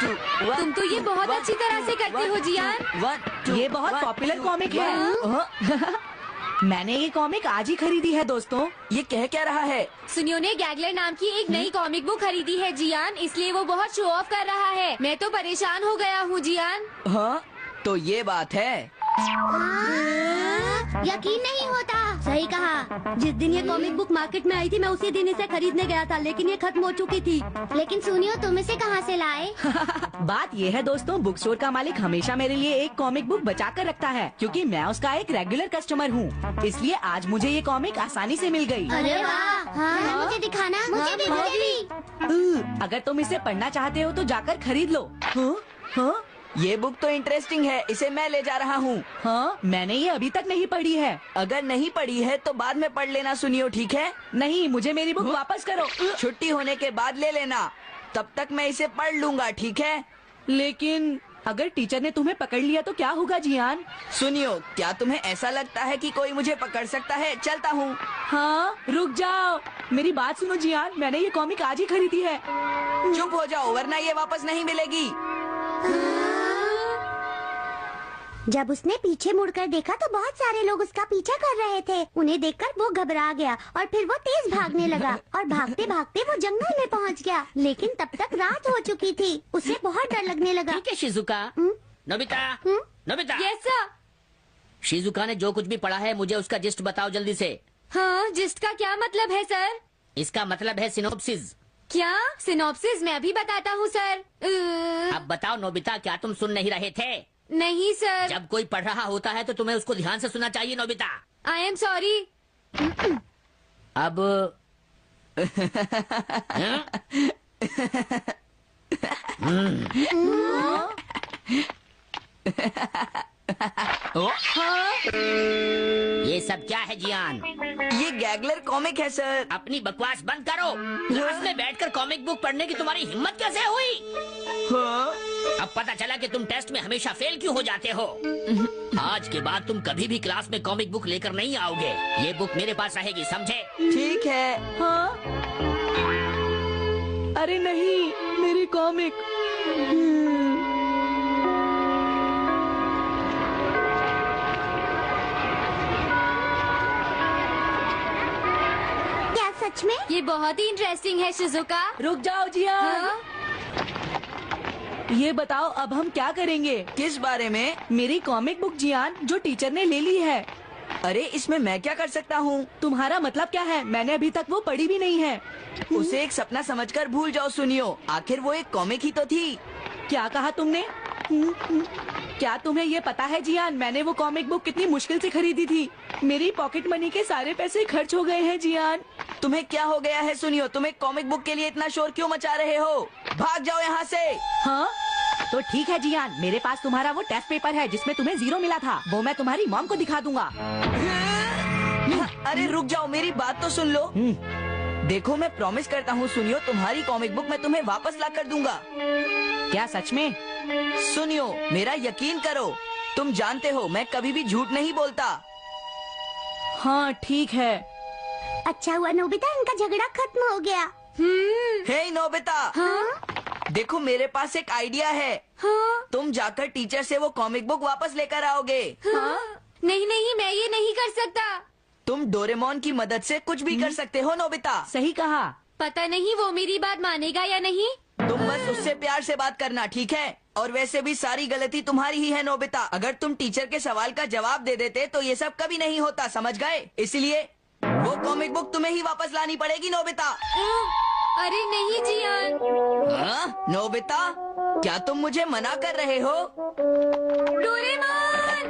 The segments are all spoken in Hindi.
तुम तो ये बहुत अच्छी तरह से करते हो जियान। ये बहुत पॉपुलर कॉमिक है। मैंने ये कॉमिक आज ही खरीदी है दोस्तों। ये कह क्या रहा है? सुनियो ने गैगलर नाम की एक नई कॉमिक बुक खरीदी है जियान, इसलिए वो बहुत शो ऑफ कर रहा है। मैं तो परेशान हो गया हूँ जियान। हाँ, तो ये बात है। यकीन नहीं होता। सही कहा। जिस दिन ये कॉमिक बुक मार्केट में आई थी मैं उसी दिन इसे खरीदने गया था, लेकिन ये खत्म हो चुकी थी। लेकिन सुनियो, तुम इसे कहाँ से लाए? बात ये है दोस्तों, बुक स्टोर का मालिक हमेशा मेरे लिए एक कॉमिक बुक बचा कर रखता है, क्योंकि मैं उसका एक रेगुलर कस्टमर हूँ। इसलिए आज मुझे ये कॉमिक आसानी से मिल गई। अरे वाह! हाँ, मुझे दिखाना। मुझे भी। अगर तुम इसे पढ़ना चाहते हो तो जाकर खरीद लो। हाँ? ये बुक तो इंटरेस्टिंग है, इसे मैं ले जा रहा हूँ। हाँ, मैंने ये अभी तक नहीं पढ़ी है। अगर नहीं पढ़ी है तो बाद में पढ़ लेना सुनियो, ठीक है? नहीं, मुझे मेरी बुक वापस करो। छुट्टी होने के बाद ले लेना, तब तक मैं इसे पढ़ लूंगा, ठीक है? लेकिन अगर टीचर ने तुम्हें पकड़ लिया तो क्या होगा जियान? सुनियो, क्या तुम्हें ऐसा लगता है कि कोई मुझे पकड़ सकता है? चलता हूँ। हाँ, रुक जाओ, मेरी बात सुनो जियान, मैंने ये कॉमिक आज ही खरीदी है। चुप हो जाओ, वरना ये वापस नहीं मिलेगी। जब उसने पीछे मुड़कर देखा तो बहुत सारे लोग उसका पीछा कर रहे थे। उन्हें देखकर वो घबरा गया और फिर वो तेज भागने लगा और भागते भागते वो जंगल में पहुंच गया। लेकिन तब तक रात हो चुकी थी। उसे बहुत डर लगने लगा। ठीक है Shizuka. Nobita, Nobita. Yes sir. Shizuka ने जो कुछ भी पढ़ा है मुझे उसका जिस्ट बताओ जल्दी से। हाँ, जिस्ट का क्या मतलब है सर? इसका मतलब है सिनोप्सिस। क्या? सिनॉप्सिस मैं भी बताता हूँ सर। अब बताओ नोबिता, क्या तुम सुन नहीं रहे थे? नहीं सर। जब कोई पढ़ रहा होता है तो तुम्हें उसको ध्यान से सुनना चाहिए नोबिता। I am sorry. अब ये सब क्या है जियान? ये गैगलर कॉमिक है सर। अपनी बकवास बंद करो। क्लास में बैठकर कॉमिक बुक पढ़ने की तुम्हारी हिम्मत कैसे हुई? हाँ? अब पता चला कि तुम टेस्ट में हमेशा फेल क्यों हो जाते हो। आज के बाद तुम कभी भी क्लास में कॉमिक बुक लेकर नहीं आओगे। ये बुक मेरे पास रहेगी, समझे? ठीक है। हाँ? अरे नहीं, मेरी कॉमिक। क्या सच में? ये बहुत ही इंटरेस्टिंग है शिजुका। रुक जाओ जियान। हाँ? ये बताओ अब हम क्या करेंगे? किस बारे में? मेरी कॉमिक बुक जियान, जो टीचर ने ले ली है। अरे इसमें मैं क्या कर सकता हूँ? तुम्हारा मतलब क्या है? मैंने अभी तक वो पढ़ी भी नहीं है। उसे एक सपना समझकर भूल जाओ सुनियो, आखिर वो एक कॉमिक ही तो थी। क्या कहा तुमने? क्या तुम्हें ये पता है जियान, मैंने वो कॉमिक बुक कितनी मुश्किल से खरीदी थी। मेरी पॉकेट मनी के सारे पैसे खर्च हो गए हैं जियान। तुम्हें क्या हो गया है सुनियो? तुम एक कॉमिक बुक के लिए इतना शोर क्यों मचा रहे हो? भाग जाओ यहाँ से। हाँ? तो ठीक है जियान, मेरे पास तुम्हारा वो टेस्ट पेपर है जिसमें तुम्हें 0 मिला था। वो मैं तुम्हारी मॉम को दिखा दूंगा। अरे रुक जाओ, मेरी बात तो सुन लो। देखो, मैं प्रॉमिस करता हूँ सुनियो, तुम्हारी कॉमिक बुक मैं तुम्हें वापस ला कर दूंगा। क्या सच में? सुनियो, मेरा यकीन करो, तुम जानते हो मैं कभी भी झूठ नहीं बोलता। हाँ ठीक है। अच्छा हुआ नोबिता, इनका झगड़ा खत्म हो गया। हे नोबिता। हाँ? देखो, मेरे पास एक आइडिया है। हाँ? तुम जाकर टीचर से वो कॉमिक बुक वापस लेकर आओगे। हाँ? नहीं नहीं, मैं ये नहीं कर सकता। तुम डोरेमोन की मदद से कुछ भी कर सकते हो नोबिता। सही कहा। पता नहीं वो मेरी बात मानेगा या नहीं। तुम बस उससे प्यार से बात करना, ठीक है? और वैसे भी सारी गलती तुम्हारी ही है नोबिता। अगर तुम टीचर के सवाल का जवाब दे देते तो ये सब कभी नहीं होता, समझ गए? इसलिए वो कॉमिक बुक तुम्हें ही वापस लानी पड़ेगी नोबिता। अरे नहीं जियान। हाँ? नोबिता, क्या तुम मुझे मना कर रहे हो? डोरेमोन!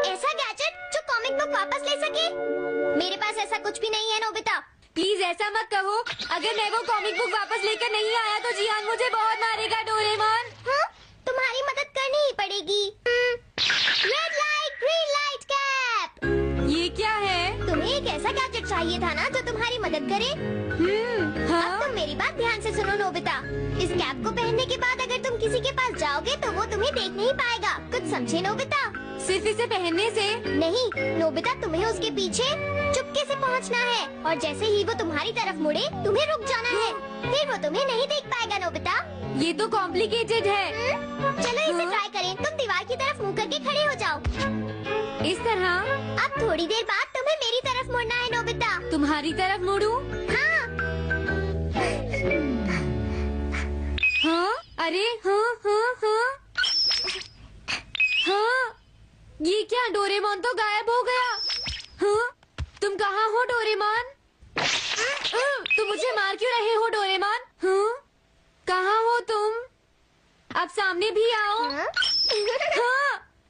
ऐसा गैजेट जो कॉमिक बुक वापस ले सके? मेरे पास ऐसा कुछ भी नहीं है नोबिता। प्लीज ऐसा मत कहो। अगर मैं वो कॉमिक बुक वापस लेकर नहीं आया तो जियान मुझे बहुत मारेगा। डोरेमोन, हाँ? तुम्हारी मदद करनी ही पड़ेगी। Red light, green light cap. ये क्या है? तुम्हें एक ऐसा गैजेट चाहिए था ना जो तुम्हारी मदद करे। हाँ? अब तुम मेरी बात ध्यान से सुनो नोबिता। इस कैप को पहनने के बाद अगर तुम किसी के पास जाओगे तो वो तुम्हें देख नहीं पाएगा। कुछ समझे नोबिता? सिर्फ इसे पहनने से? नहीं नोबिता, तुम्हें उसके पीछे चुपके से पहुंचना है और जैसे ही वो तुम्हारी तरफ मुड़े तुम्हें रुक जाना है, फिर वो तुम्हें नहीं देख पाएगा नोबिता। ये तो कॉम्प्लिकेटेड है। चलो इसे ट्राई करें। तुम दीवार की तरफ मुंह करके खड़े हो जाओ। इस तरह? अब थोड़ी देर बाद तुम्हें मेरी तरफ मुड़ना है नोबिता। तुम्हारी तरफ मुड़ूं? हाँ। हाँ? अरे हाँ हाँ हाँ हाँ, ये क्या, डोरेमोन तो गायब हो गया। हाँ? तुम कहाँ हो डोरेमोन? तुम मुझे मार क्यों रहे हो डोरेमोन? हाँ? कहाँ हो तुम? अब सामने भी आओ। हाँ,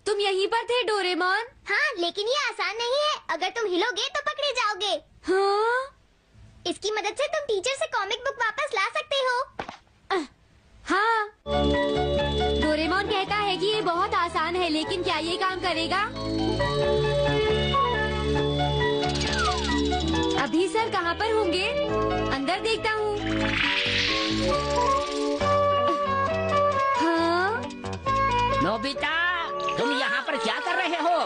तुम यहीं पर थे डोरेमोन? हाँ, लेकिन ये आसान नहीं है। अगर तुम हिलोगे तो पकड़े जाओगे। हाँ? इसकी मदद से तुम टीचर से कॉमिक बुक वापस ला सकते हो। हाँ, डोरेमोन कहता है कि ये बहुत आसान है, लेकिन क्या ये काम करेगा? अभी सर कहाँ पर होंगे? अंदर देखता हूँ। हाँ? नोबिता, तुम यहाँ पर क्या कर रहे हो?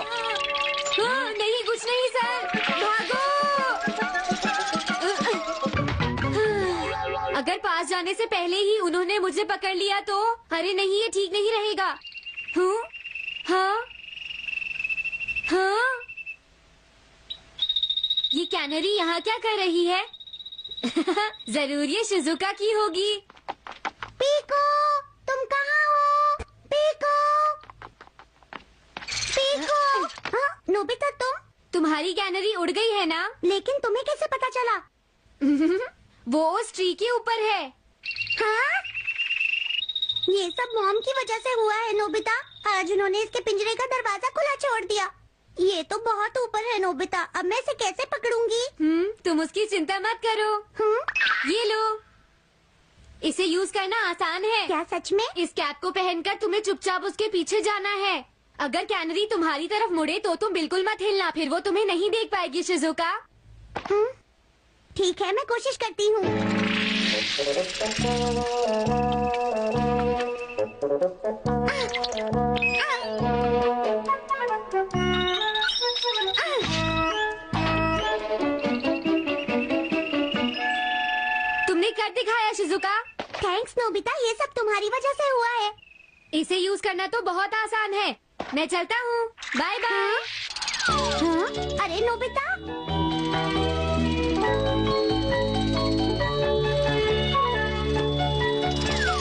हाँ, नहीं, कुछ नहीं सर, भागो! अगर पास जाने से पहले ही उन्होंने मुझे पकड़ लिया तो? अरे नहीं, ये ठीक नहीं रहेगा। हाँ? हाँ? हाँ? ये कैनरी यहाँ क्या कर रही है? जरूर ये शिजुका की होगी। पीको, तुम कहाँ हो? Piko, Piko. हाँ, नोबिता तुम्हारी कैनरी उड़ गई है ना? लेकिन तुम्हें कैसे पता चला? वो उस ट्री के ऊपर है। हाँ? ये सब मॉम की वजह से हुआ है नोबिता। आज उन्होंने इसके पिंजरे का दरवाजा खुला छोड़ दिया। ये तो बहुत ऊपर है नोबिता, अब मैं इसे कैसे पकड़ूंगी? तुम उसकी चिंता मत करो। ये लो, इसे यूज करना आसान है। क्या सच में? इस कैप को पहनकर तुम्हें चुपचाप उसके पीछे जाना है। अगर कैनरी तुम्हारी तरफ मुड़े तो तुम बिल्कुल मत हिलना, फिर वो तुम्हें नहीं देख पाएगी शिजुका। ठीक है, मैं कोशिश करती हूँ। तुमने कर दिखाया शिजुका। थैंक्स नोबिता, ये सब तुम्हारी वजह से हुआ है। इसे यूज करना तो बहुत आसान है। मैं चलता हूँ, बाय बाय। हाँ? अरे नोबिता,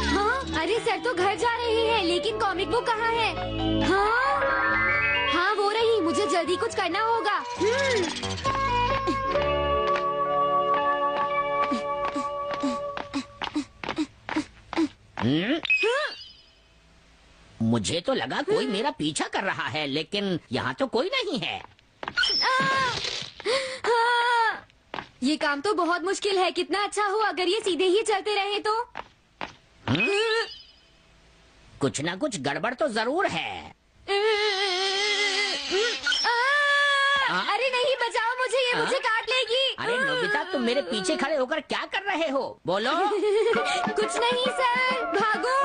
हाँ? अरे सर तो घर जा रहे हैं, लेकिन कॉमिक बुक कहाँ है? हाँ? हाँ, वो रही। मुझे जल्दी कुछ करना होगा। मुझे तो लगा कोई मेरा पीछा कर रहा है, लेकिन यहाँ तो कोई नहीं है। हाँ, ये काम तो बहुत मुश्किल है। कितना अच्छा हो अगर ये सीधे ही चलते रहे तो। कुछ ना कुछ गड़बड़ तो जरूर है। अरे नहीं, बचाओ मुझे, ये मुझे काट लेगी। अरे नोबिता, तुम मेरे पीछे खड़े होकर क्या कर रहे हो? बोलो। कुछ नहीं सर, भागो।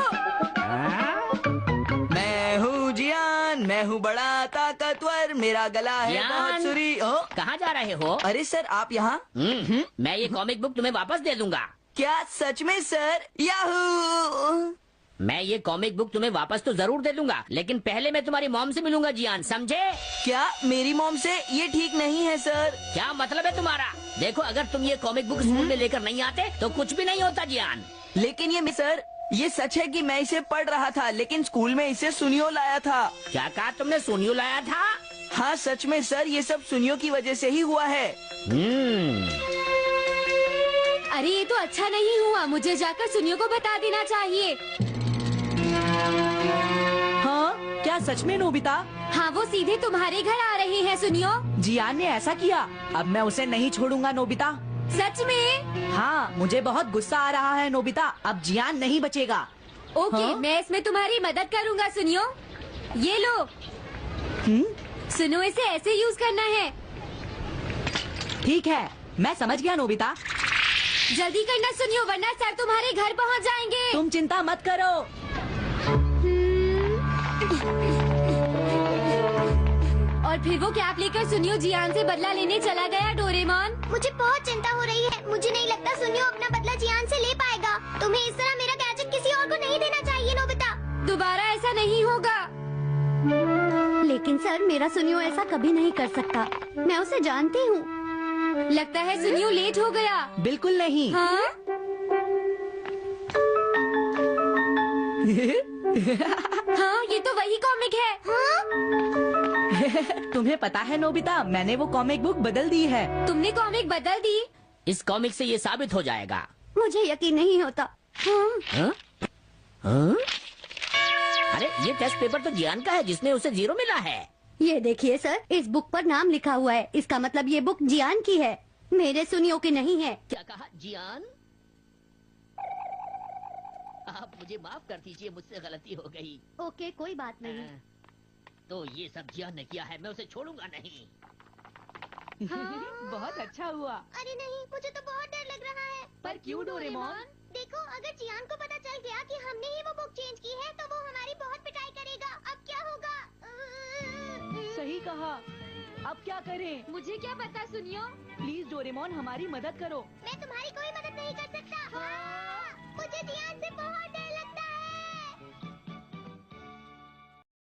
मैं हूँ जियान, मैं हूँ बड़ा ताकतवर, मेरा गला है जियान। बहुत सुरी। कहाँ जा रहे हो? अरे सर, आप यहाँ? मैं ये कॉमिक बुक तुम्हें वापस दे दूंगा। क्या सच में सर? याहू! मैं ये कॉमिक बुक तुम्हें वापस तो जरूर दे दूंगा, लेकिन पहले मैं तुम्हारी मॉम से मिलूंगा जियान, समझे? क्या मेरी मॉम से? ये ठीक नहीं है सर। क्या मतलब है तुम्हारा? देखो, अगर तुम ये कॉमिक बुक स्कूल में लेकर नहीं आते तो कुछ भी नहीं होता जियान। लेकिन सर, ये सच है कि मैं इसे पढ़ रहा था, लेकिन स्कूल में इसे सुनियो लाया था। क्या कहा तुमने? सुनियो लाया था? हाँ सच में सर, ये सब सुनियो की वजह से ही हुआ है। अरे ये तो अच्छा नहीं हुआ, मुझे जाकर सुनियो को बता देना चाहिए। हाँ? क्या सच में नोबिता? हाँ, वो सीधे तुम्हारे घर आ रहे हैं सुनियो। जियान ने ऐसा किया? अब मैं उसे नहीं छोड़ूंगा नोबिता। सच में? हाँ, मुझे बहुत गुस्सा आ रहा है नोबिता, अब जियान नहीं बचेगा। ओके, हाँ? मैं इसमें तुम्हारी मदद करूँगा सुनियो। ये लो। सुनो, इसे ऐसे यूज करना है। ठीक है, मैं समझ गया नोबिता। जल्दी करना सुनियो, वरना सर तुम्हारे घर पहुँच जाएंगे। तुम चिंता मत करो। और फिर वो कैप लेकर सुनियो जियान से बदला लेने चला गया डोरेमोन। मुझे बहुत चिंता हो रही है। मुझे नहीं लगता सुनियो अपना बदला जियान से ले पाएगा। तुम्हें इस तरह मेरा गैजेट किसी और को नहीं देना चाहिए नोबिता। दोबारा ऐसा नहीं होगा। लेकिन सर, मेरा सुनियो ऐसा कभी नहीं कर सकता। मैं उसे जानती हूँ। लगता है सुनियो लेट हो गया। बिल्कुल नहीं। हाँ? हाँ, ये तो वही कॉमिक है। तुम्हें पता है नोबिता, मैंने वो कॉमिक बुक बदल दी है। तुमने कॉमिक बदल दी? इस कॉमिक से ये साबित हो जाएगा। मुझे यकीन नहीं होता। हाँ। हाँ? हाँ? अरे ये टेस्ट पेपर तो जियान का है जिसने उसे 0 मिला है। ये देखिए सर, इस बुक पर नाम लिखा हुआ है। इसका मतलब ये बुक जियान की है, मेरे सुनियो की नहीं है। क्या कहा जियान? आप मुझे माफ कर दीजिए, मुझसे गलती हो गई। ओके, कोई बात नहीं। तो ये सब जियान ने किया है, मैं उसे छोड़ूंगा नहीं। बहुत अच्छा हुआ। अरे नहीं, मुझे तो बहुत डर लग रहा है। पर क्यों डोरेमोन? देखो, अगर जियान को पता चल गया कि हमने ही वो बुक चेंज की है, तो वो हमारी बहुत पिटाई करेगा। अब क्या होगा? सही कहा। अब क्या करें? मुझे क्या पता सुनियो। प्लीज डोरेमोन, हमारी मदद करो। मैं तुम्हारी